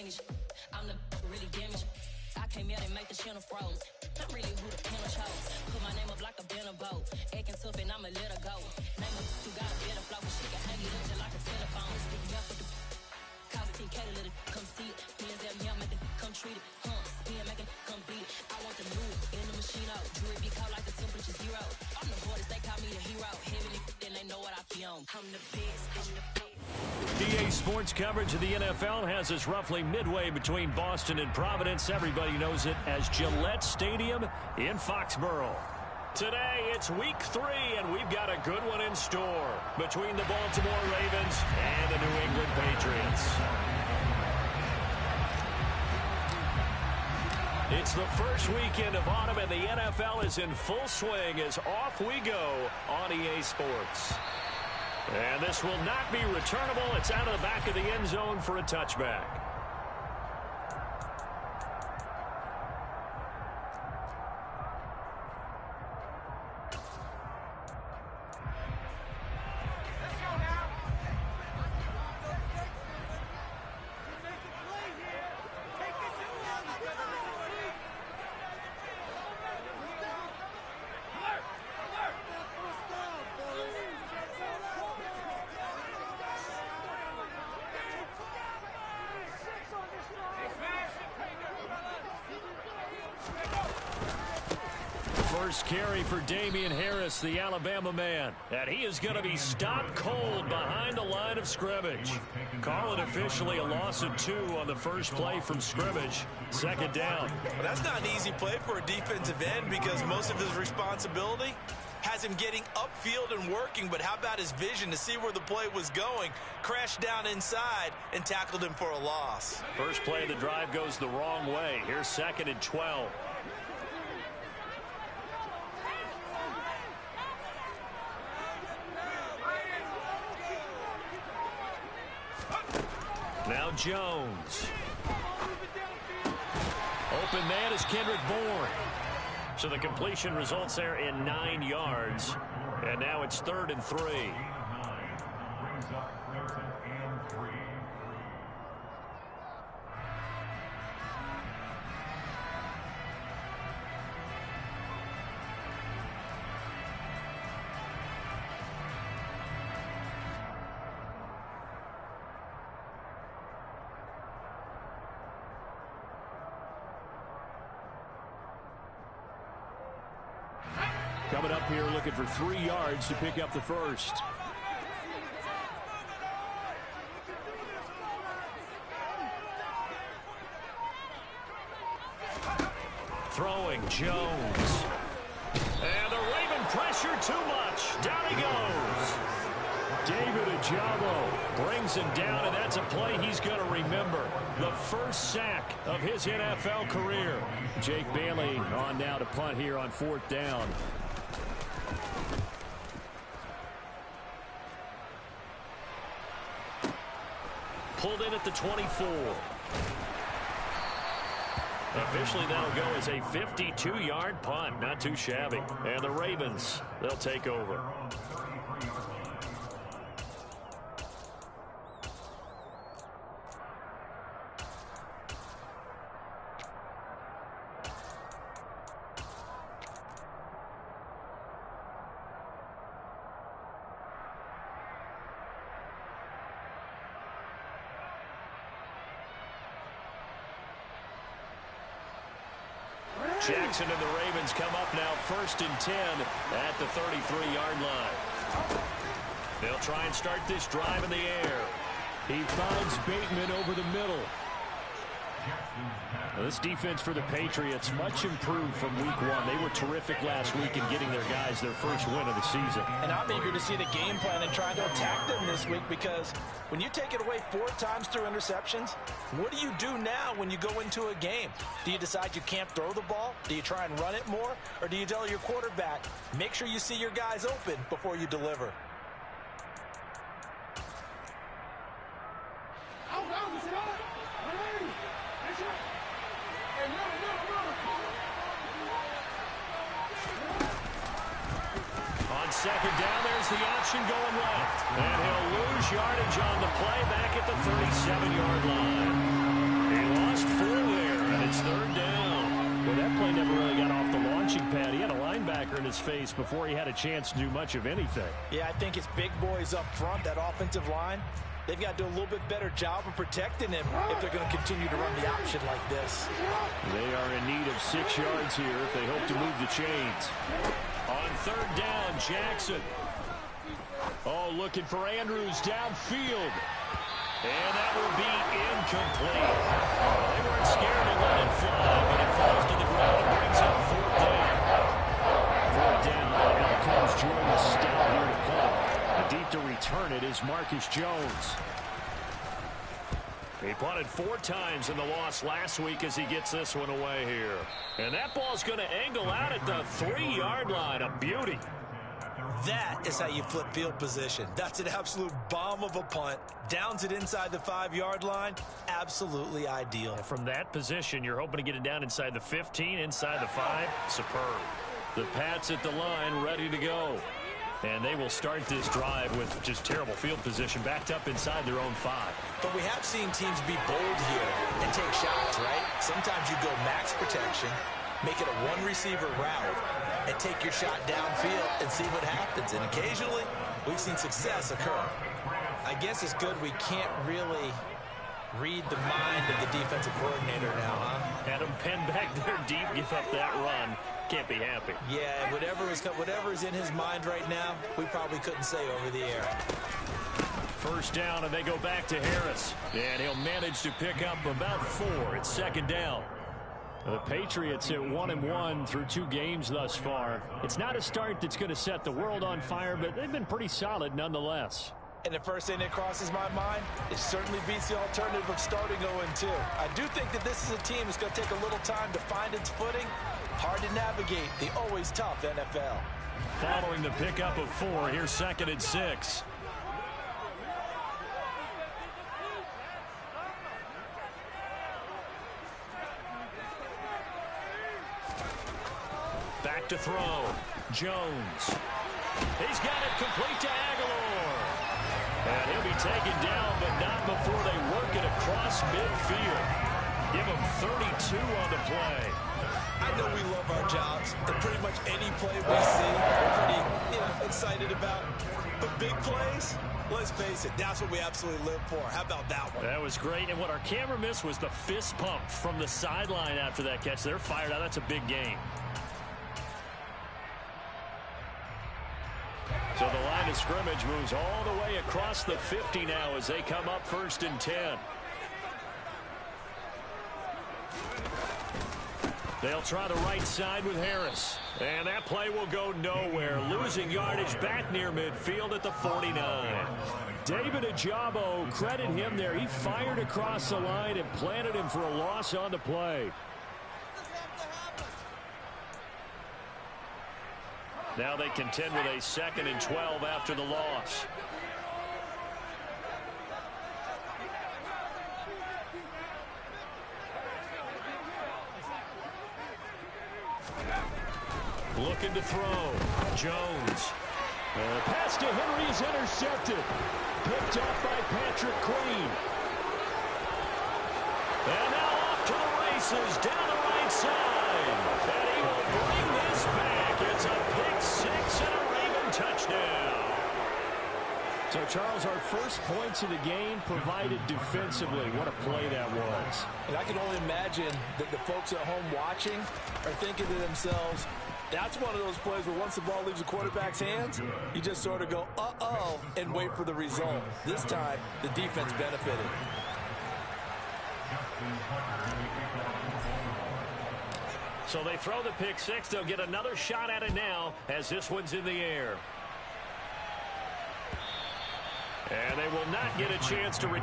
advantage. I'm the really damaged. I came out and make the channel froze. I'm really who the panel chose. Put my name up like a banner boat. Acting tough and I'ma let her go. Name her who got a better flow. She can hang it up just like a telephone. Stick me up with the cause TK to let it come see it. Hands at me, I make it come treat it. Spin, make it come beat it. I want the new in the machine out. Jewelry be called like the temperature zero. I'm the boys, they call me the hero. Heavenly, then they know what I be on. I'm the best, I'm the best. EA Sports coverage of the NFL has us roughly midway between Boston and Providence. Everybody knows it as Gillette Stadium in Foxborough. Today, it's week 3, and we've got a good one in store between the Baltimore Ravens and the New England Patriots. It's the first weekend of autumn, and the NFL is in full swing as off we go on EA Sports. And this will not be returnable. It's out of the back of the end zone for a touchback. First carry for Damian Harris, the Alabama man. And he is going to be stopped cold behind the line of scrimmage. Call it officially a loss of 2 on the first play from scrimmage. Second down. Well, that's not an easy play for a defensive end because most of his responsibility has him getting upfield and working, but how about his vision to see where the play was going? Crashed down inside and tackled him for a loss. First play of the drive goes the wrong way. Here's 2nd and 12. Now Jones. Open man is Kendrick Bourne. So the completion results there in 9 yards. And now it's 3rd and 3. Coming up here looking for 3 yards to pick up the first. Throwing Jones. And the Raven pressure too much. Down he goes. David Ojabo brings him down, and that's a play he's going to remember. The first sack of his NFL career. Jake Bailey on now to punt here on 4th down. Pulled in at the 24. Officially, that'll go as a 52-yard punt. Not too shabby. And the Ravens, they'll take over. Jackson and the Ravens come up now 1st and 10 at the 33-yard line. They'll try and start this drive in the air. He finds Bateman over the middle. This defense for the Patriots much improved from week 1. They were terrific last week in getting their guys their first win of the season. And I'm eager to see the game plan and trying to attack them this week because when you take it away 4 times through interceptions, what do you do now when you go into a game? Do you decide you can't throw the ball? Do you try and run it more? Or do you tell your quarterback, make sure you see your guys open before you deliver? On 2nd down, there's the option going left. And he'll lose yardage on the play back at the 37-yard line. lost 4 there, and it's 3rd down. Well, that play never really got off the launching pad. He had a linebacker in his face before he had a chance to do much of anything. Yeah, I think it's big boys up front, that offensive line. They've got to do a little bit better job of protecting him if they're going to continue to run the option like this. They are in need of 6 yards here if they hope to move the chains. On 3rd down, Jackson. Oh, looking for Andrews downfield. And that will be incomplete. They weren't scared to let it fly, but it falls to the ground and brings up 4th down. 4th down, and out comes Jordan Stout here to punt. Deep to return it is Marcus Jones. He punted 4 times in the loss last week as he gets this one away here. And that ball's going to angle out at the 3-yard line. A beauty. That is how you flip field position. That's an absolute bomb of a punt. Downs it inside the 5-yard line. Absolutely ideal. And from that position, you're hoping to get it down inside the 15, inside the 5. Superb. The Pats at the line, ready to go. And they will start this drive with just terrible field position, backed up inside their own 5. But we have seen teams be bold here and take shots, right? Sometimes you go max protection, make it a 1-receiver route, and take your shot downfield and see what happens. And occasionally, we've seen success occur. I guess it's good we can't really read the mind of the defensive coordinator now, huh? Had him pinned back there deep, give up that run. Can't be happy. Yeah, whatever is in his mind right now, we probably couldn't say over the air. 1st down, and they go back to Harris. And he'll manage to pick up about 4. It's 2nd down. The Patriots at 1-1 through 2 games thus far. It's not a start that's going to set the world on fire, but they've been pretty solid nonetheless. And the first thing that crosses my mind, it certainly beats the alternative of starting 0-2. I do think that this is a team that's going to take a little time to find its footing. Hard to navigate the always tough NFL. Following the pickup of 4, here's 2nd and 6. Back to throw. Jones. He's got it complete to Aguilar. And he'll be taken down, but not before they work it across midfield. Give him 32 on the play. I know we love our jobs, and pretty much any play we see, we're pretty excited about. But big plays, let's face it, that's what we absolutely live for. How about that one? That was great, and what our camera missed was the fist pump from the sideline after that catch. They're fired out. That's a big game. So the line of scrimmage moves all the way across the 50 now as they come up 1st and 10. They'll try the right side with Harris. And that play will go nowhere. Losing yardage back near midfield at the 49. David Ajabo, credit him there. He fired across the line and planted him for a loss on the play. Now they contend with a 2nd and 12 after the loss. Looking to throw. Jones. Pass to Henry is intercepted. Picked up by Patrick Queen. And now off to the races down the right side. And he will bring this back. It's a pick 6 and a Raven touchdown. So, Charles, our first points of the game provided defensively. What a play that was. And I can only imagine that the folks at home watching are thinking to themselves, that's one of those plays where once the ball leaves the quarterback's hands, you just sort of go, uh-oh, and wait for the result. This time, the defense benefited. So they throw the pick 6. They'll get another shot at it now as this one's in the air. And they will not get a chance to...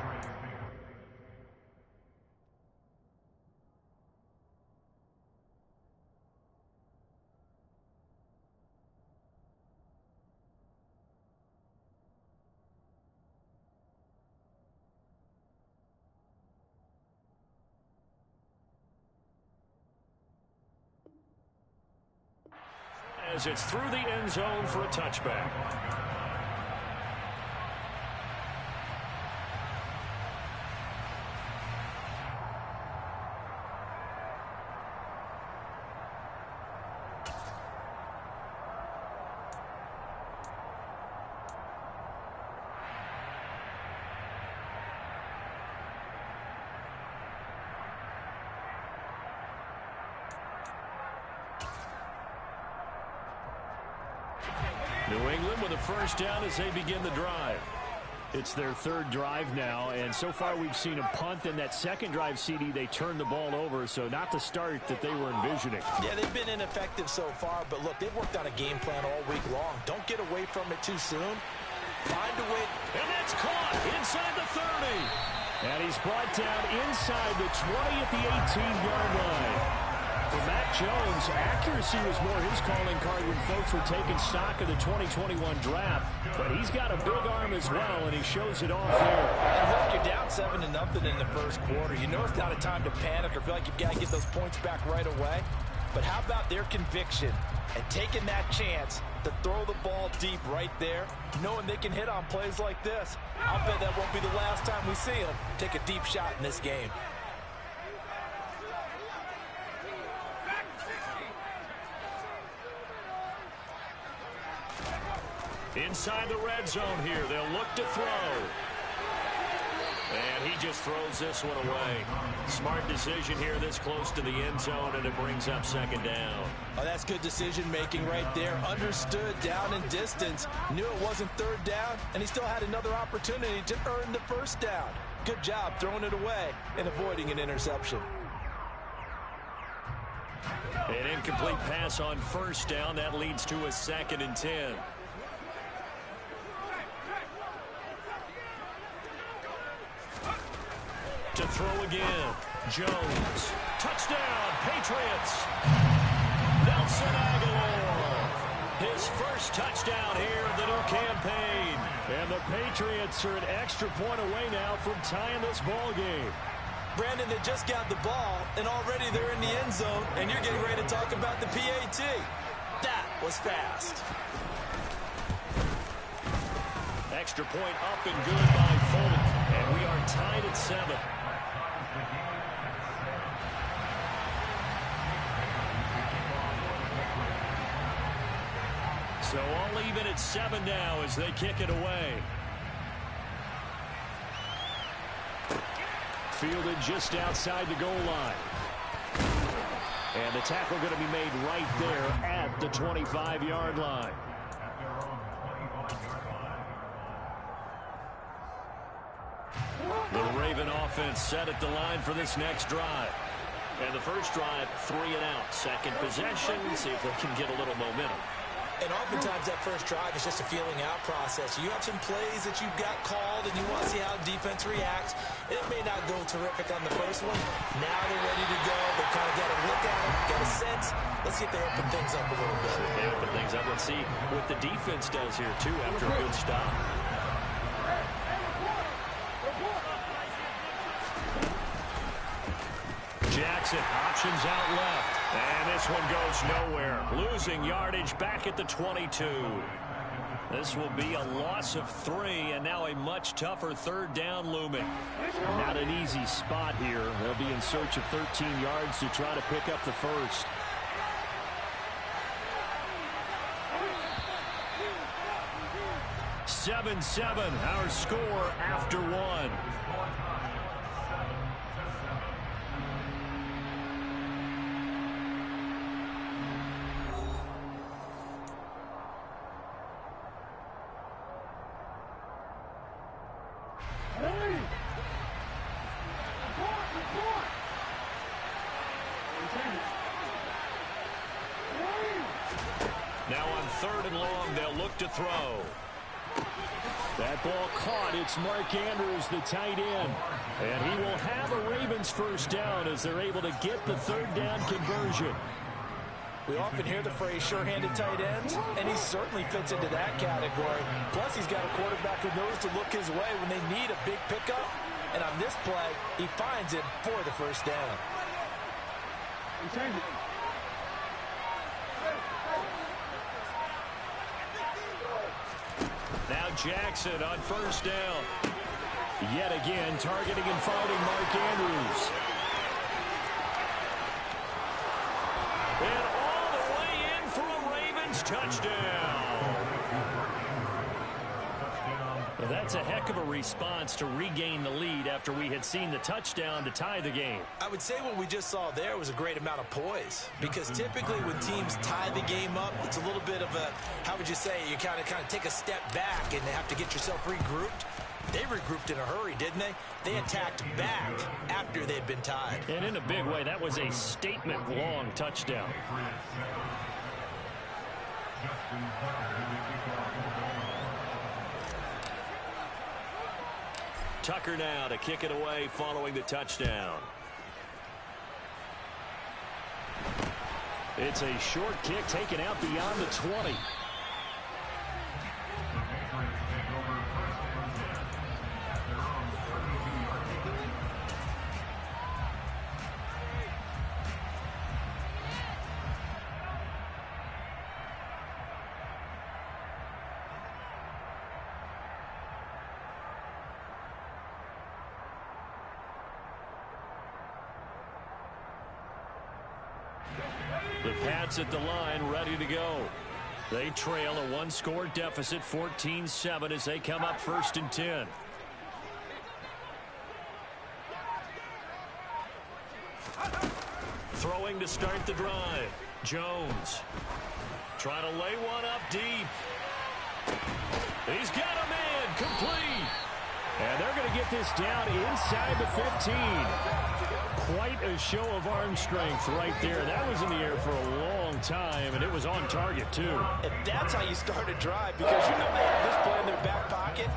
as it's through the end zone for a touchback. New England with a first down as they begin the drive. It's their third drive now, and so far we've seen a punt. In that second drive, CD, they turned the ball over, so not the start that they were envisioning. Yeah, they've been ineffective so far, but look, they've worked on a game plan all week long. Don't get away from it too soon. Find a way. And that's caught inside the 30. And he's brought down inside the 20 at the 18-yard line. For Mac Jones, accuracy was more his calling card when folks were taking stock of the 2021 draft. But he's got a big arm as well, and he shows it off there. And look, you're down 7-0 in the first quarter. You know it's not a time to panic or feel like you've got to get those points back right away. But how about their conviction and taking that chance to throw the ball deep right there, knowing they can hit on plays like this? I'll bet that won't be the last time we see them take a deep shot in this game. Inside the red zone here, they'll look to throw. And he just throws this one away. Smart decision here this close to the end zone, and it brings up second down. Oh, that's good decision-making right there. Understood down and distance. Knew it wasn't third down, and he still had another opportunity to earn the first down. Good job throwing it away and avoiding an interception. An incomplete pass on first down. That leads to a 2nd and 10. To throw again. Jones. Touchdown, Patriots. Nelson Aguilar. His first touchdown here of the new campaign. And the Patriots are an extra point away now from tying this ball game. Brandon, they just got the ball, and already they're in the end zone, and you're getting ready to talk about the PAT. That was fast. Extra point up and good by Fulton. And we are tied at 7. So all even at 7 now as they kick it away. Fielded just outside the goal line. And the tackle going to be made right there at the 25-yard line. The Raven offense set at the line for this next drive. And the first drive, 3 and out. Second possession, see if they can get a little momentum. And oftentimes that first drive is just a feeling out process. You have some plays that you've got called and you want to see how defense reacts. It may not go terrific on the first one. Now they're ready to go. They kind of got a look at it, got a sense. Let's see if they open things up a little bit. If they open things up, let's see what the defense does here too after a good stop. Jackson, options out left. And this one goes nowhere. Losing yardage back at the 22. This will be a loss of 3, and now a much tougher third down looming. Not an easy spot here. They'll be in search of 13 yards to try to pick up the first. Seven, our score after 1. Now on 3rd and long, they'll look to throw. That ball caught. It's Mark Andrews, the tight end. And he will have a Ravens first down as they're able to get the third down conversion. We often hear the phrase sure-handed tight ends, and he certainly fits into that category. Plus, he's got a quarterback who knows to look his way when they need a big pickup. And on this play, he finds it for the first down. Now Jackson on first down. Yet again, targeting and finding Mark Andrews. And all the way in for a Ravens touchdown. Well, that that's a heck of a response to regain the lead after we had seen the touchdown to tie the game. I would say what we just saw there was a great amount of poise, because typically when teams tie the game up, it's a little bit of a, how would you say, you kind of take a step back and have to get yourself regrouped. They regrouped in a hurry, didn't they? They attacked back after they had been tied. And in a big way, that was a statement-long touchdown. Tucker now to kick it away following the touchdown. It's a short kick taken out beyond the 20. The Pats at the line, ready to go. They trail a one-score deficit, 14-7, as they come up 1st and 10. Throwing to start the drive. Jones trying to lay one up deep. He's got a man, complete. And they're going to get this down inside the 15. Quite a show of arm strength right there. That was in the air for a long time, and it was on target, too. And that's how you start a drive, because you know they have this play in their back pocket,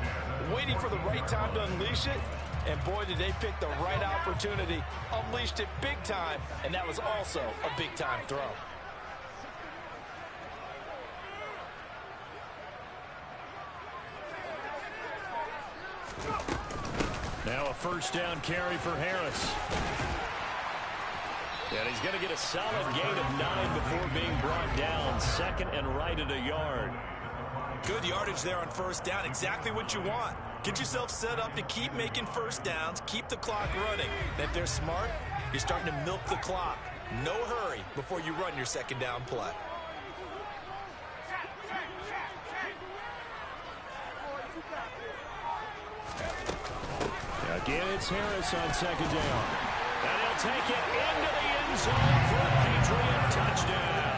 waiting for the right time to unleash it. And boy, did they pick the right opportunity. Unleashed it big time, and that was also a big-time throw. Now a first down carry for Harris. And he's going to get a solid gain of 9 before being brought down. 2nd and right at a yard. Good yardage there on first down. Exactly what you want. Get yourself set up to keep making first downs. Keep the clock running. And if they're smart, you're starting to milk the clock. No hurry before you run your second down play. Again, it's Harris on 2nd down. And he'll take it into the end zone for a Patriot touchdown.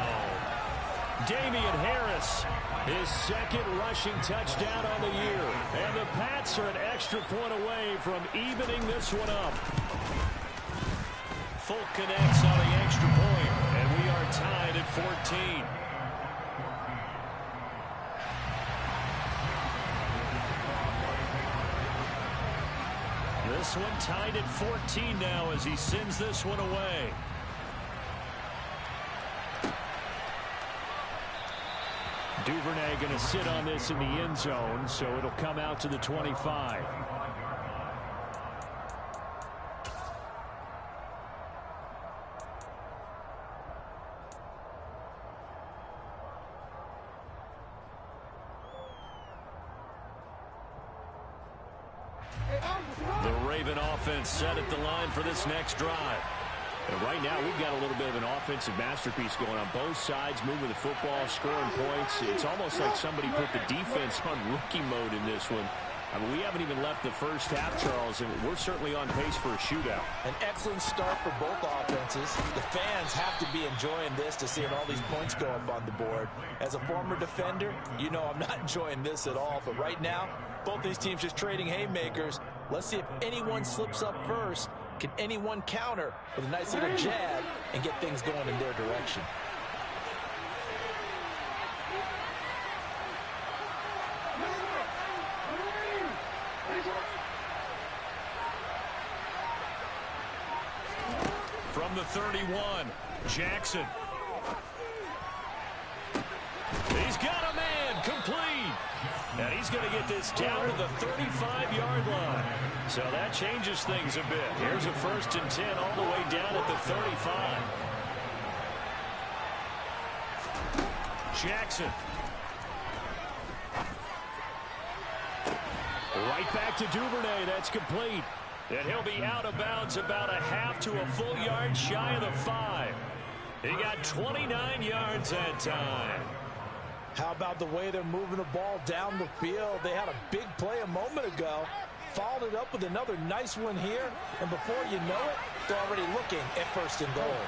Damian Harris, his 2nd rushing touchdown on the year. And the Pats are an extra point away from evening this one up. Folk connects on the extra point, and we are tied at 14. This one tied at 14 now as he sends this one away. Duvernay going to sit on this in the end zone, so it'll come out to the 25. The Raven offense set at the line for this next drive. And right now, we've got a little bit of an offensive masterpiece going on both sides, moving the football, scoring points. It's almost like somebody put the defense on rookie mode in this one. I mean, we haven't even left the first half, Charles, and we're certainly on pace for a shootout. An excellent start for both offenses. The fans have to be enjoying this to see all these points go up on the board. As a former defender, you know I'm not enjoying this at all. But right now, both these teams just trading haymakers. Let's see if anyone slips up first. Can anyone counter with a nice little jab and get things going in their direction? From the 31, Jackson. He's got a man, complete. And he's going to get this down to the 35-yard line. So that changes things a bit. Here's a 1st and 10 all the way down at the 35. Jackson. Right back to Duvernay. That's complete. And he'll be out of bounds about a half to a full yard shy of the 5. He got 29 yards that time. How about the way they're moving the ball down the field? They had a big play a moment ago, followed it up with another nice one here, and before you know it, they're already looking at 1st and goal.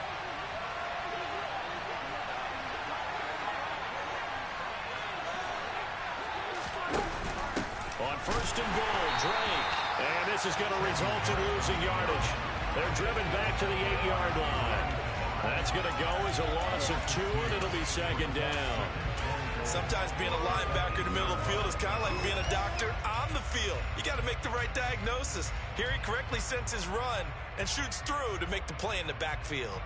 On 1st and goal, Drake. And this is going to result in losing yardage. They're driven back to the 8-yard line. That's going to go as a loss of 2, and it'll be 2nd down. Sometimes being a linebacker in the middle of the field is kind of like being a doctor on the field. You got to make the right diagnosis. Here he correctly sends his run and shoots through to make the play in the backfield.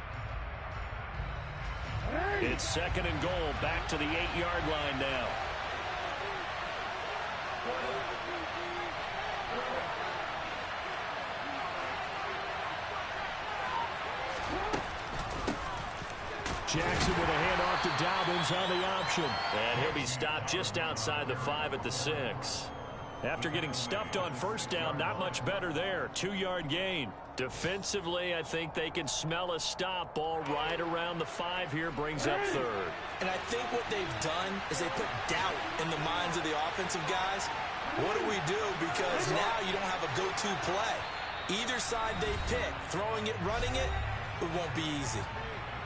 It's 2nd and goal, back to the 8-yard line now. Jackson with a handoff to Dobbins on the option. And he'll be stopped just outside the 5 at the 6. After getting stuffed on 1st down, not much better there. 2-yard gain. Defensively, I think they can smell a stop. Ball right around the 5 here, brings up 3rd. And I think what they've done is they put doubt in the minds of the offensive guys. What do we do? Because now you don't have a go-to play. Either side they pick, throwing it, running it, it won't be easy.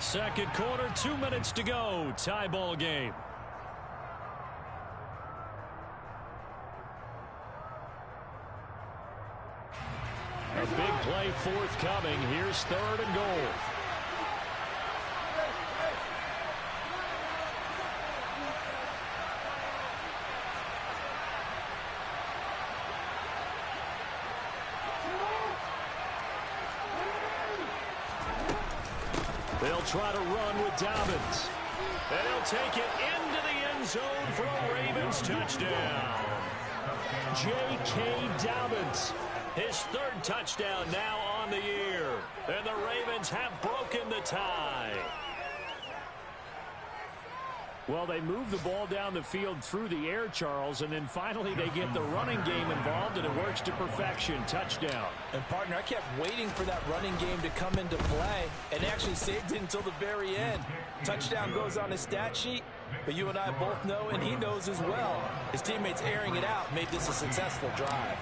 2nd quarter, 2 minutes to go. Tie ball game. A big play forthcoming. Here's 3rd and goal. They'll try to run with Dobbins. And he'll take it into the end zone for a Ravens touchdown. J.K. Dobbins, his 3rd touchdown now on the year. And the Ravens have broken the tie. Well, they move the ball down the field through the air, Charles, and then finally they get the running game involved, and it works to perfection. Touchdown. And, partner, I kept waiting for that running game to come into play and actually saved it until the very end. Touchdown goes on his stat sheet, but you and I both know, and he knows as well, his teammates airing it out made this a successful drive.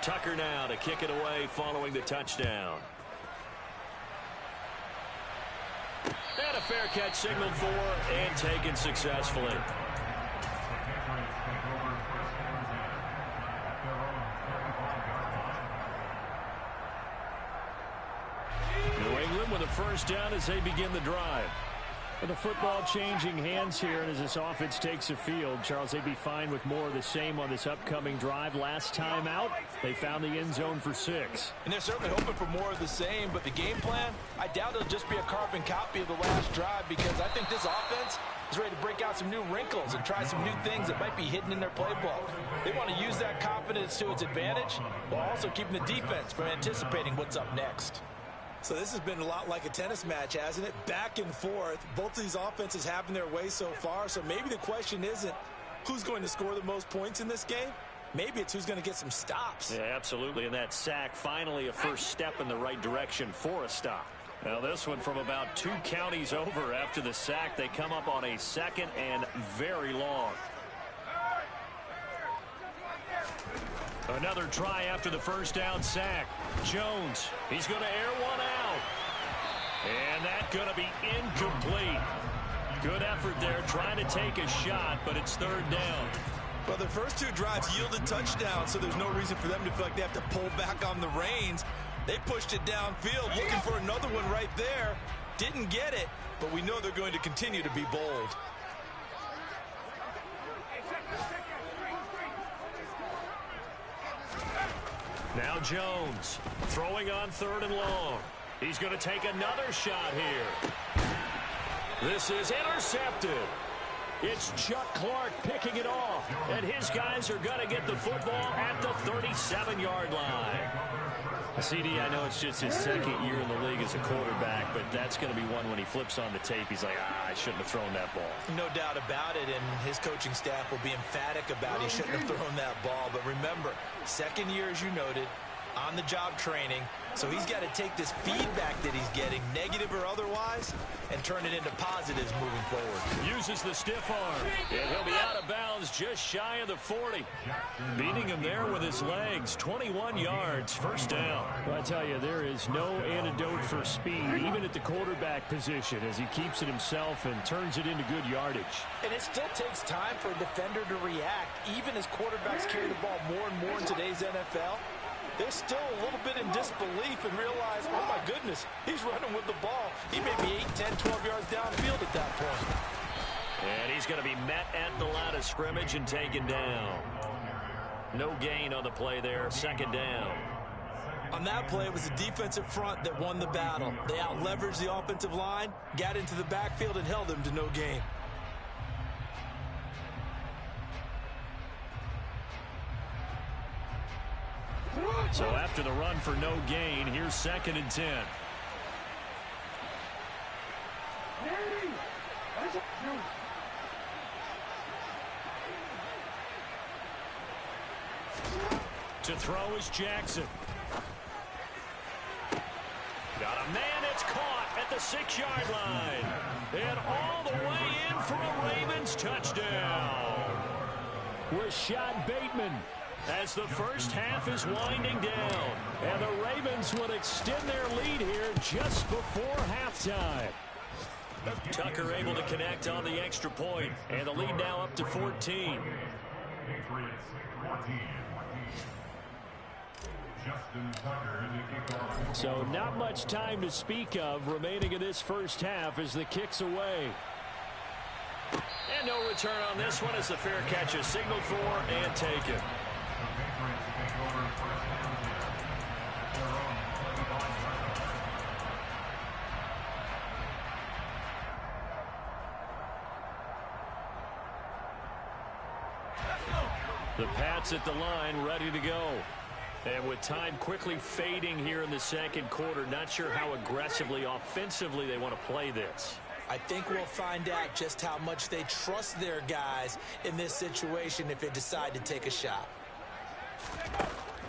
Tucker now to kick it away following the touchdown. And a fair catch signaled for and taken successfully. New England with a 1st down as they begin the drive. With the football changing hands here, and as this offense takes the field, Charles, they'd be fine with more of the same on this upcoming drive. Last time out, they found the end zone for 6. And they're certainly hoping for more of the same, but the game plan, I doubt it'll just be a carbon copy of the last drive, because I think this offense is ready to break out some new wrinkles and try some new things that might be hidden in their playbook. They want to use that confidence to its advantage, while also keeping the defense from anticipating what's up next. So this has been a lot like a tennis match, hasn't it? Back and forth. Both of these offenses having their way so far. So maybe the question isn't who's going to score the most points in this game. Maybe it's who's going to get some stops. Yeah, absolutely. And that sack, finally a first step in the right direction for a stop. Now this one from about 2 counties over after the sack. They come up on a 2nd and very long. Another try after the 1st down sack. Jones, he's going to air one out. And that's going to be incomplete. Good effort there trying to take a shot, but it's 3rd down. Well, the first 2 drives yielded touchdowns, so there's no reason for them to feel like they have to pull back on the reins. They pushed it downfield, looking for another one right there. Didn't get it, but we know they're going to continue to be bold. Now Jones throwing on 3rd and long. He's going to take another shot here. This is intercepted. It's Chuck Clark picking it off, and his guys are going to get the football at the 37-yard line. CD, I know it's just his 2nd year in the league as a quarterback, but that's going to be one when he flips on the tape. He's like, I shouldn't have thrown that ball. No doubt about it, and his coaching staff will be emphatic about he shouldn't have thrown that ball. But remember, 2nd year, as you noted, on-the-job training. So he's got to take this feedback that he's getting, negative or otherwise, and turn it into positives moving forward. Uses the stiff arm, and he'll be out of bounds just shy of the 40. Beating him there with his legs, 21 yards, first down. Well, I tell you, there is no antidote for speed, even at the quarterback position, as he keeps it himself and turns it into good yardage. And it still takes time for a defender to react, even as quarterbacks carry the ball more and more in today's NFL. They're still a little bit in disbelief and realize, oh my goodness, he's running with the ball. He may be 8, 10, 12 yards downfield at that point. And he's going to be met at the line of scrimmage and taken down. No gain on the play there, second down. On that play, it was the defensive front that won the battle. They out-leveraged the offensive line, got into the backfield, and held them to no gain. So after the run for no gain, here's 2nd and 10. To throw is Jackson. Got a man, it's caught at the 6-yard line. And all the way in for a Ravens touchdown. Rashad Bateman. As the first half is winding down. And the Ravens will extend their lead here just before halftime. Tucker able to connect on the extra point. And the lead now up to 14. So not much time to speak of remaining in this first half as the kick's away. And no return on this one as the fair catch is signaled for and taken. The Pats at the line, ready to go. And with time quickly fading here in the second quarter, not sure how aggressively, offensively they want to play this. I think we'll find out just how much they trust their guys in this situation if they decide to take a shot.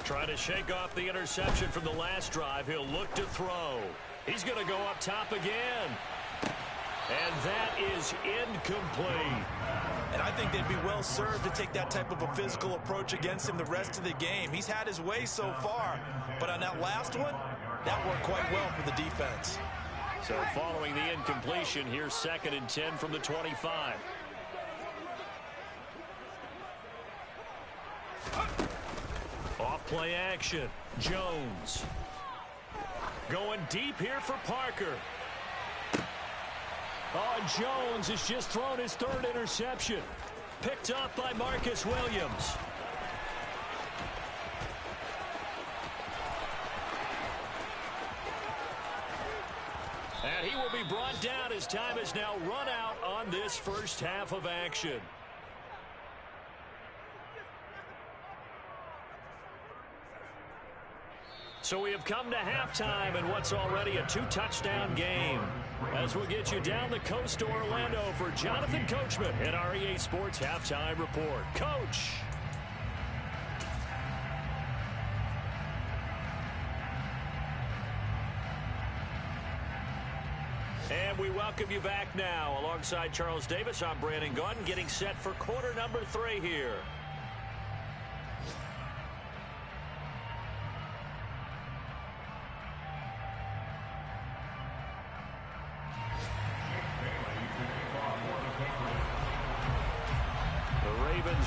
Trying to shake off the interception from the last drive. He'll look to throw. He's going to go up top again. And that is incomplete. And I think they'd be well served to take that type of a physical approach against him the rest of the game. He's had his way so far, but on that last one, that worked quite well for the defense. So following the incompletion, here's 2nd and 10 from the 25. Off play action. Jones. Going deep here for Parker. Oh, Jones has just thrown his 3rd interception. Picked up by Marcus Williams. And he will be brought down as time has now run out on this first half of action. So we have come to halftime in what's already a 2-touchdown game. As we'll get you down the coast to Orlando for Jonathan Coachman at our EA Sports Halftime Report. Coach. And we welcome you back now. Alongside Charles Davis, I'm Brandon Gaudin, getting set for quarter number 3 here.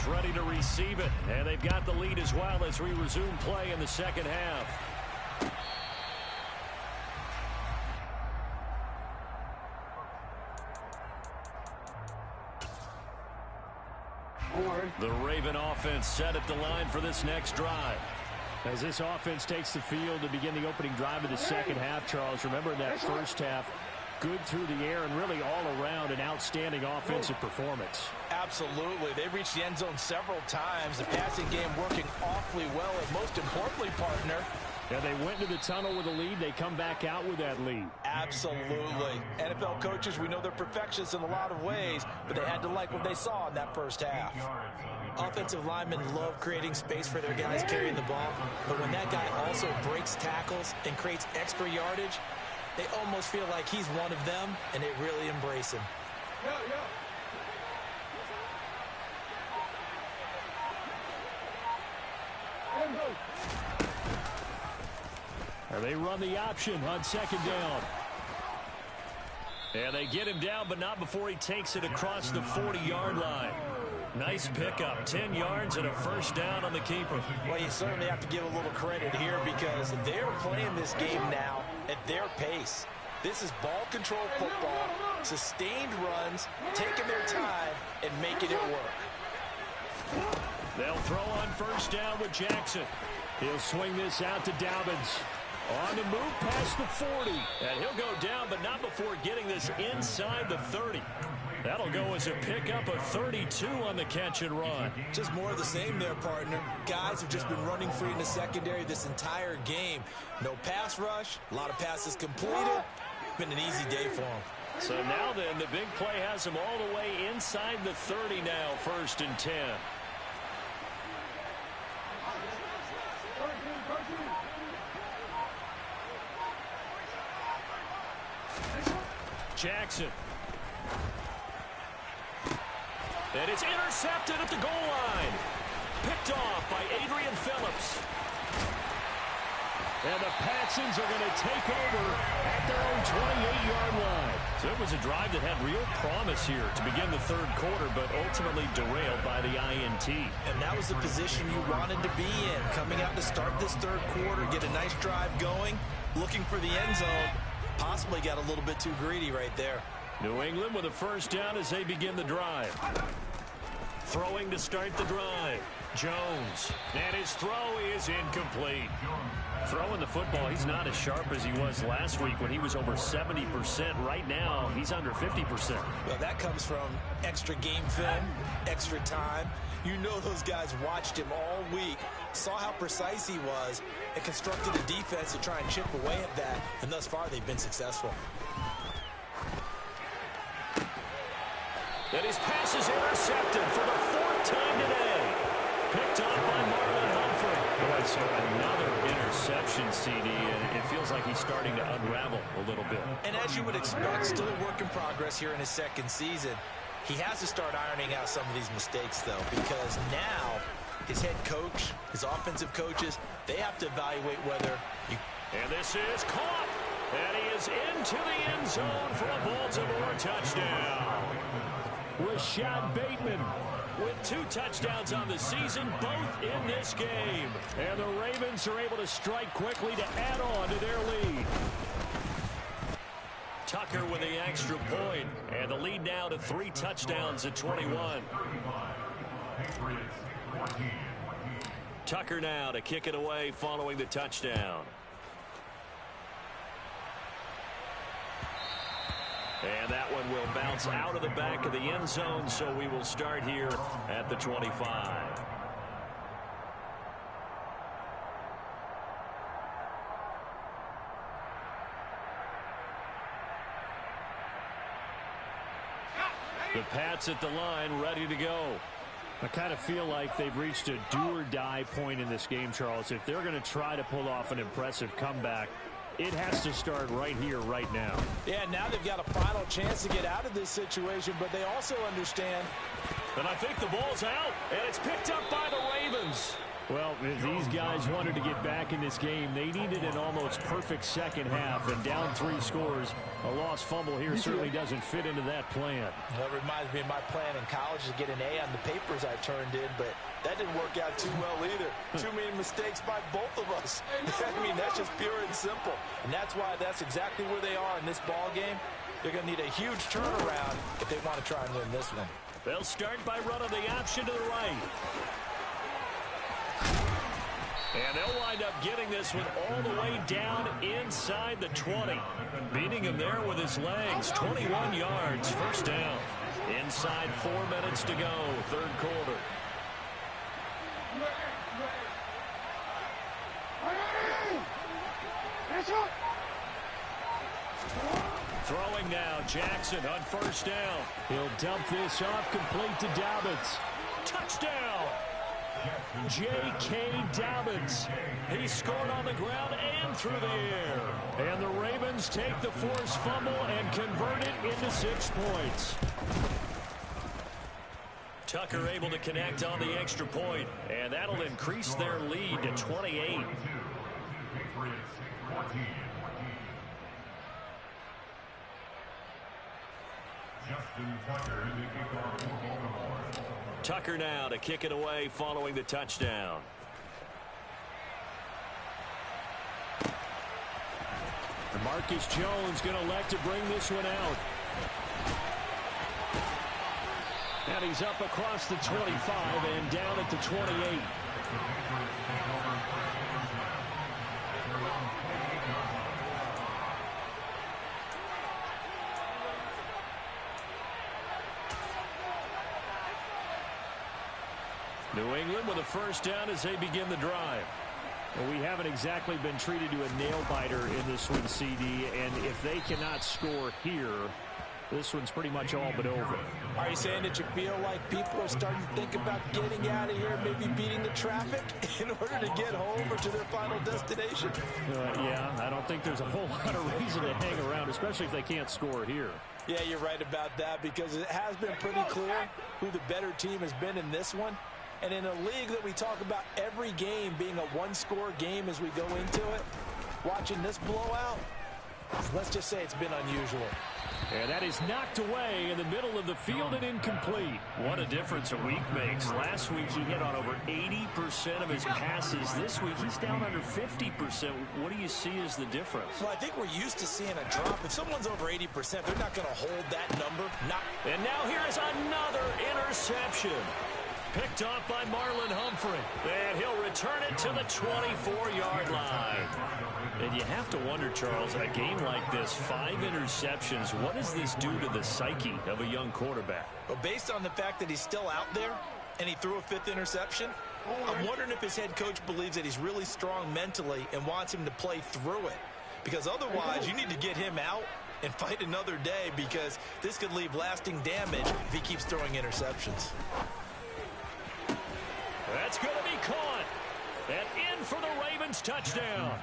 Ready to receive it, and they've got the lead as well as we resume play in the second half. The Raven offense set at the line for this next drive. As this offense takes the field to begin the opening drive of the second half, Charles, remember in that first half, good through the air and really all around an outstanding offensive performance. Absolutely. They reached the end zone several times. The passing game working awfully well, and most importantly, partner, yeah, they went into the tunnel with a lead. They come back out with that lead. Absolutely. NFL coaches, we know they're perfectionists in a lot of ways, but they had to like what they saw in that first half. Offensive linemen love creating space for their guys carrying the ball, but when that guy also breaks tackles and creates extra yardage, they almost feel like he's one of them, and they really embrace him. They run the option on second down. And they get him down, but not before he takes it across the 40-yard line. Nice pickup, 10 yards and a first down on the keeper. Well, you certainly have to give a little credit here because they're playing this game now at their pace. This is ball control football, sustained runs, taking their time and making it work. They'll throw on first down with Jackson. He'll swing this out to Dobbins. On the move past the 40. And he'll go down, but not before getting this inside the 30. That'll go as a pickup of 32 on the catch and run. Just more of the same there, partner. Guys have just been running free in the secondary this entire game. No pass rush, a lot of passes completed. Been an easy day for them. So now then, the big play has him all the way inside the 30 now, 1st and 10. Jackson. And it's intercepted at the goal line. Picked off by Adrian Phillips. And the Patsons are going to take over at their own 28-yard line. So it was a drive that had real promise here to begin the third quarter, but ultimately derailed by the INT. And that was the position you wanted to be in. Coming out to start this third quarter, get a nice drive going, looking for the end zone. Possibly got a little bit too greedy right there. New England with a first down as they begin the drive. Throwing to start the drive. Jones. And his throw is incomplete. Throwing the football, he's not as sharp as he was last week when he was over 70%. Right now, he's under 50%. Well, that comes from extra game film, extra time. You know those guys watched him all week, saw how precise he was, and constructed a defense to try and chip away at that. And thus far, they've been successful. And his pass is intercepted for the 4th time today. Picked up by Marlon Humphrey. Boy, so another interception, CD, and it feels like he's starting to unravel a little bit. And as you would expect, still a work in progress here in his second season. He has to start ironing out some of these mistakes, though, because now his head coach, his offensive coaches, they have to evaluate whether you... And this is caught. And he is into the end zone for a Baltimore touchdown. Rashad Bateman with 2 touchdowns on the season, both in this game. And the Ravens are able to strike quickly to add on to their lead. Tucker with the extra point, and the lead now to 3 touchdowns at 21. Tucker now to kick it away following the touchdown. And that one will bounce out of the back of the end zone, so we will start here at the 25. The Pats at the line, ready to go. I kind of feel like they've reached a do-or-die point in this game, Charles. If they're going to try to pull off an impressive comeback, it has to start right here, right now. Yeah, now they've got a final chance to get out of this situation, but they also understand. And I think the ball's out, and it's picked up by the Ravens. Well, if these guys wanted to get back in this game, they needed an almost perfect second half, and down 3 scores. A lost fumble here certainly doesn't fit into that plan. That reminds me of my plan in college to get an A on the papers I turned in, but that didn't work out too well either. Too many mistakes by both of us. I mean, that's just pure and simple. And that's why that's exactly where they are in this ball game. They're going to need a huge turnaround if they want to try and win this one. They'll start by running the option to the right. And they'll wind up getting this one all the way down inside the 20. Beating him there with his legs. 21 yards, first down. Inside 4 minutes to go, third quarter. Throwing now, Jackson on first down. He'll dump this off complete to Dobbins. Touchdown! J.K. Dobbins. He scored on the ground and through the air. And the Ravens take the forced fumble and convert it into 6 points. Tucker able to connect on the extra point, and that'll increase their lead to 28. Tucker now to kick it away following the touchdown. Marcus Jones going to elect to bring this one out. And he's up across the 25 and down at the 28. New England with a first down as they begin the drive. Well, we haven't exactly been treated to a nail-biter in this one, CD, and if they cannot score here, this one's pretty much all but over. Are you saying that you feel like people are starting to think about getting out of here, maybe beating the traffic in order to get home or to their final destination? Yeah, I don't think there's a whole lot of reason to hang around, especially if they can't score here. Yeah, you're right about that, because it has been pretty clear who the better team has been in this one. And in a league that we talk about every game being a one-score game as we go into it, watching this blowout, let's just say it's been unusual. And that is knocked away in the middle of the field and incomplete. What a difference a week makes. Last week he hit on over 80% of his passes. This week he's down under 50%. What do you see as the difference? Well, I think we're used to seeing a drop. If someone's over 80%, they're not going to hold that number. And now here is another interception. Picked off by Marlon Humphrey. And he'll return it to the 24-yard line. And you have to wonder, Charles, a game like this, 5 interceptions, what does this do to the psyche of a young quarterback? Well, based on the fact that he's still out there and he threw a 5th interception, I'm wondering if his head coach believes that he's really strong mentally and wants him to play through it. Because otherwise, you need to get him out and fight another day, because this could leave lasting damage if he keeps throwing interceptions. That's going to be caught. And in for the Ravens touchdown.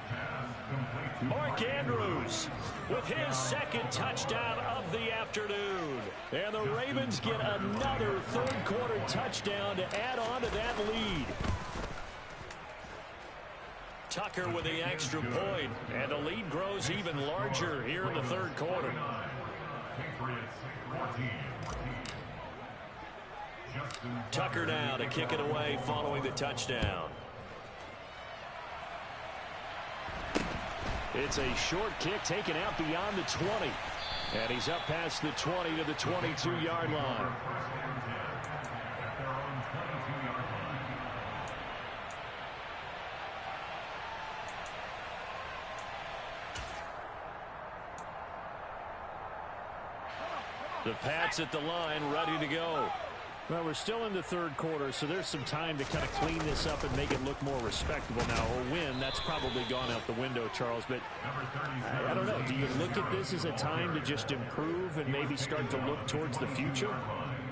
Mark Andrews with his 2nd touchdown of the afternoon. And the Ravens get another 3rd quarter touchdown to add on to that lead. Tucker with the extra point, and the lead grows even larger here in the 3rd quarter. Tucker now to kick it away following the touchdown. It's a short kick taken out beyond the 20. And he's up past the 20 to the 22-yard line. The Pats at the line, ready to go. Well, we're still in the 3rd quarter, so there's some time to kind of clean this up and make it look more respectable now. A win, that's probably gone out the window, Charles, but I don't know. Do you look at this as a time to just improve and maybe start to look towards the future?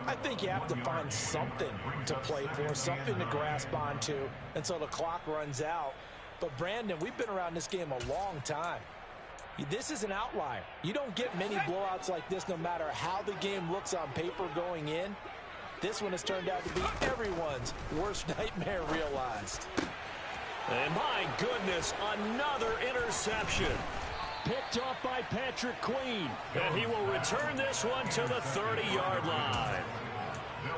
I think you have to find something to play for, something to grasp onto until the clock runs out. But, Brandon, we've been around this game a long time. This is an outlier. You don't get many blowouts like this no matter how the game looks on paper going in. This one has turned out to be everyone's worst nightmare realized. And my goodness, another interception. Picked off by Patrick Queen. And he will return this one to the 30-yard line.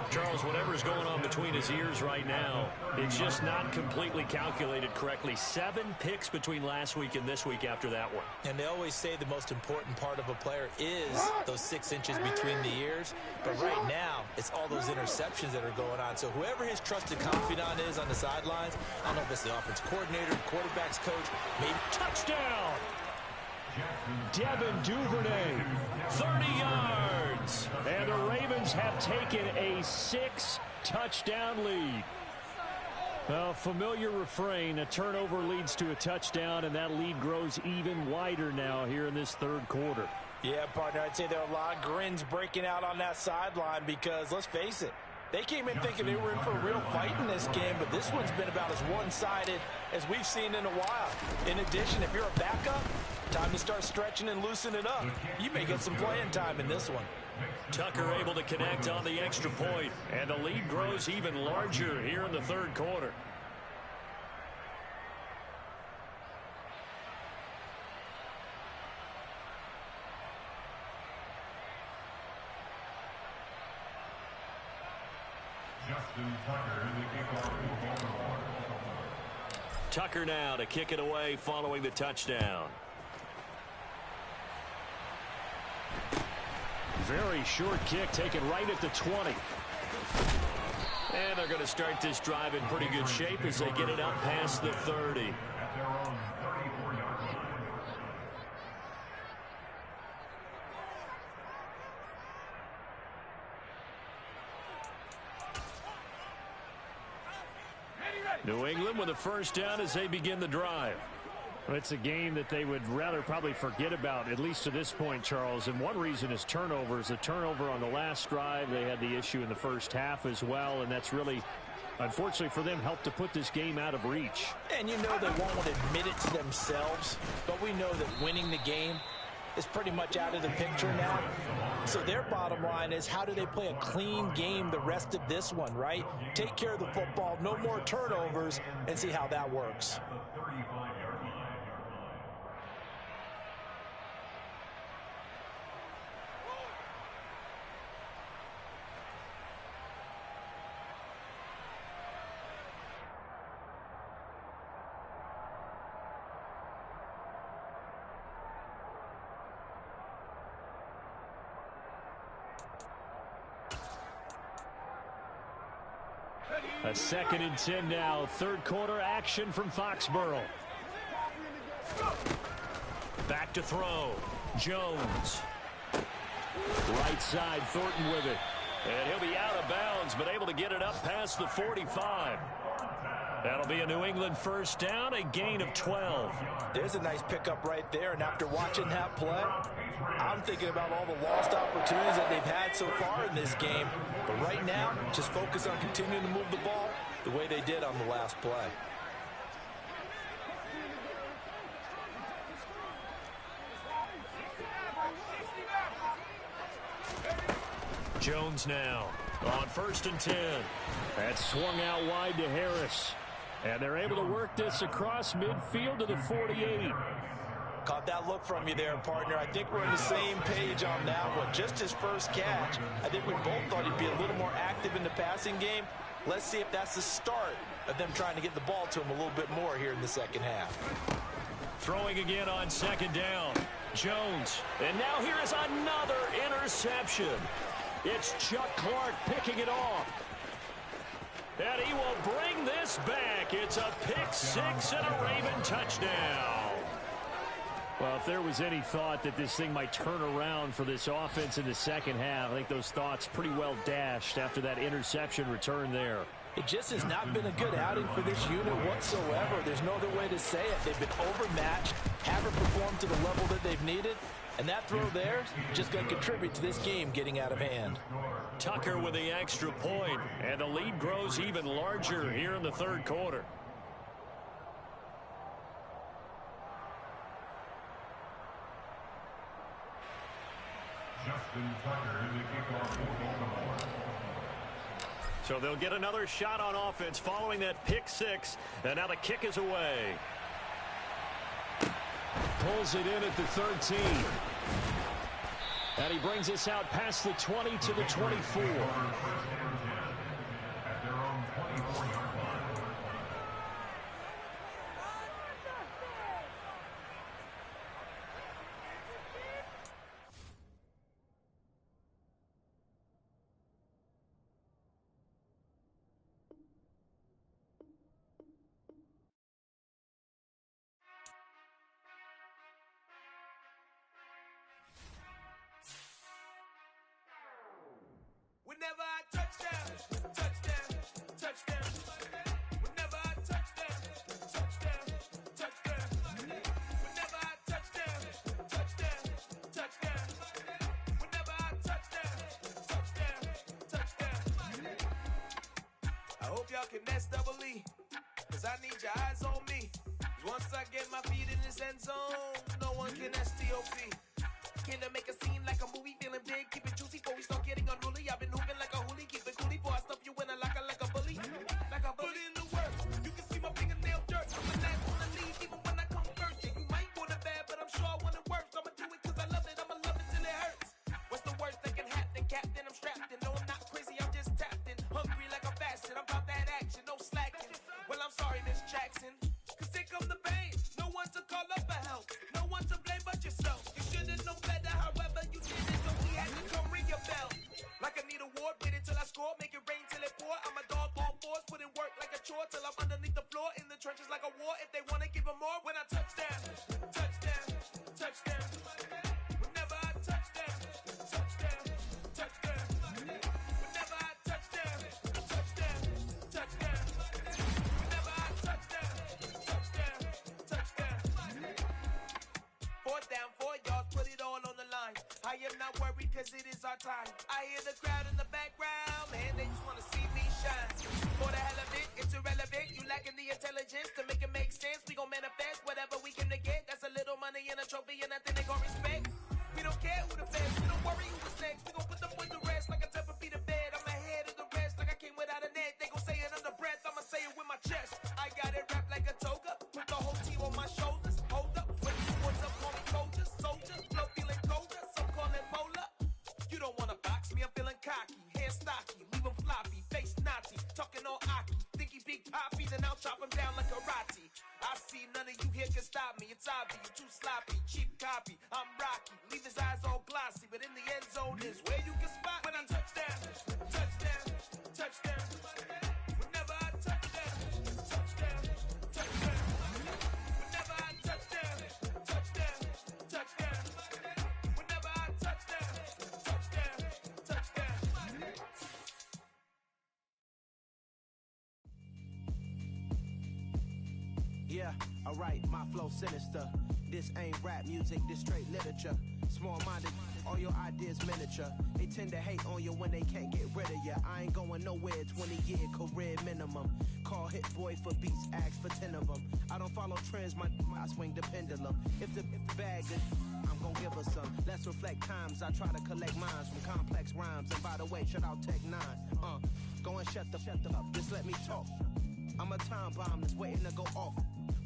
Charles, whatever's going on between his ears right now, it's just not completely calculated correctly. 7 picks between last week and this week after that one. And they always say the most important part of a player is those 6 inches between the ears. But right now, it's all those interceptions that are going on. So whoever his trusted confidant is on the sidelines, I don't know if it's the offense coordinator, the quarterback's coach, maybe. Touchdown! Devin Duvernay, 30 yards. And the Ravens have taken a 6-touchdown lead. Well, familiar refrain, a turnover leads to a touchdown, and that lead grows even wider now here in this 3rd quarter. Yeah, partner, I'd say there are a lot of grins breaking out on that sideline because, let's face it, They came in thinking they were in for a real fight in this game, but this one's been about as one-sided as we've seen in a while. In addition, if you're a backup, time to start stretching and loosening up. You may get some playing time in this one. Tucker able to connect on the extra point, and the lead grows even larger here in the third quarter. Tucker now to kick it away following the touchdown. Very short kick taken right at the 20. And they're going to start this drive in pretty good shape as they get it up past the 30. New England with a first down as they begin the drive. Well, it's a game that they would rather probably forget about, at least to this point, Charles. And one reason is turnovers. The turnover on the last drive, they had the issue in the first half as well, and that's really, unfortunately for them, helped to put this game out of reach. And you know they won't admit it to themselves, but we know that winning the game is pretty much out of the picture now. So their bottom line is, how do they play a clean game the rest of this one, right? Take care of the football, no more turnovers, and see how that works. A 2nd and 10 now. Third quarter action from Foxborough. Back to throw. Jones. Right side, Thornton with it. And he'll be out of bounds, but able to get it up past the 45. That'll be a New England first down, a gain of 12. There's a nice pickup right there, and after watching that play, I'm thinking about all the lost opportunities that they've had so far in this game. But right now, just focus on continuing to move the ball the way they did on the last play. Jones now on 1st and 10. That swung out wide to Harris. And they're able to work this across midfield to the 48. Caught that look from you there, partner. I think we're on the same page on that one. Just his first catch. I think we both thought he'd be a little more active in the passing game. Let's see if that's the start of them trying to get the ball to him a little bit more here in the second half. Throwing again on 2nd down. Jones. And now here is another interception. It's Chuck Clark picking it off. And he will bring this back. It's a pick 6 and a Raven touchdown. Well, if there was any thought that this thing might turn around for this offense in the second half, I think those thoughts pretty well dashed after that interception return there. It just has not been a good outing for this unit whatsoever. There's no other way to say it. They've been overmatched, haven't performed to the level that they've needed, and that throw there is just going to contribute to this game getting out of hand. Tucker with the extra point, and the lead grows even larger here in the third quarter. So they'll get another shot on offense following that pick 6, and now the kick is away. Pulls it in at the 13. And he brings us out past the 20 to the 24. Whenever I touch down. talking S-double-E, 'cause I need your eyes on me. Once I get my feet in this end zone, no one can STOP. Can I make a scene like a movie, feeling big, keep it juicy before we start getting unruly. I've been hooping like a hoolie, keep it coolie before I stuff you in a locker like a bully. Like a bully in the work, you can see my fingernail dirt. I'm the last one to leave, even when I come first. Yeah, you might want it bad, but I'm sure I want it worse. I'ma do it 'cause I love it, I'ma love it till it hurts. What's the worst that can happen, Captain? I'm strapped in, no I'm not crazy, I'm just tapped in. Hungry like I'm fasting, I'm about that action, no slacking. Well, I'm sorry, Miss Jackson, 'cause here come the pain. No one to call up for help, no one to blame but yourself. You should've known better, however you did it, so we had to come ring your bell. Like I need a award, wait until I score, make it rain till it pour. I'm a dog, all fours, put in work like a chore till I'm underneath the floor, in the trenches like a war. If they wanna give them more, when I touch down, touchdown, touchdown. Whenever I touch down, touchdown, touchdown. Whenever I touch down, touchdown, touchdown. Whenever I touch down, touchdown, touchdown. 4th down, 4 yards, put it all on the line. I am not worried 'cause it is our time. I hear the crowd in the background, man, they just wanna see me shine. For the hell of it, it's irrelevant. You lacking the intelligence to make it make sense. We gon' manifest whatever we came to get. That's a little money and a trophy and nothing they gon' respect. We don't care who the feds, we don't worry who was next. We gon' put them with the rest like a temper feet of bed. I'm ahead of the rest like I came without a net. They gon' say it under breath, I'ma say it with my chest. I got it wrapped like a toga, put the whole team on my shoulders. Hold up, when you what's up, call me soldier, soldier. Flow feeling colder, some call it polar. You don't wanna box me, I'm feeling cocky. Hair stocky, leave him floppy, face Nazi. Talking all aki, think he big poppy, then I'll chop him down like karate. I see none of you here can stop me. It's obvious, you too sloppy, cheap copy. I'm Rocky, leave his eyes all glossy, but in the end zone is where you can spot when I touch down, touchdown, touchdown. Whenever I touch down, touchdown, touchdown. Whenever I touch down, touchdown, touchdown. Whenever I touch down, touchdown, touchdown. Yeah, alright, my flow sinister. This ain't rap music, this straight literature. Small-minded, all your ideas miniature. They tend to hate on you when they can't get rid of you. I ain't going nowhere, 20-year career minimum. Call Hit Boy for beats, ask for 10 of them. I don't follow trends, I swing the pendulum. If the bag good, I'm gon' give her some. Let's reflect times, I try to collect minds from complex rhymes. And by the way, shout out Tech 9. Go and shut the up, just let me talk. I'm a time bomb that's waiting to go off.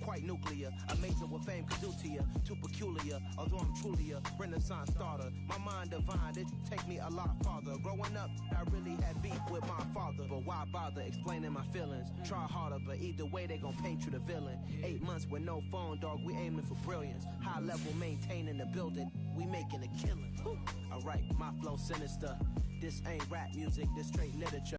Quite nuclear, amazing what fame could do to you. Too peculiar, although I'm truly a renaissance starter. My mind divine, it take me a lot farther. Growing up, I really had beef with my father. But why bother explaining my feelings? Try harder, but either way they gon' paint you the villain. 8 months with no phone, dog, we aiming for brilliance. High level, maintaining the building, we making a killing. Alright, my flow sinister. This ain't rap music, this straight literature.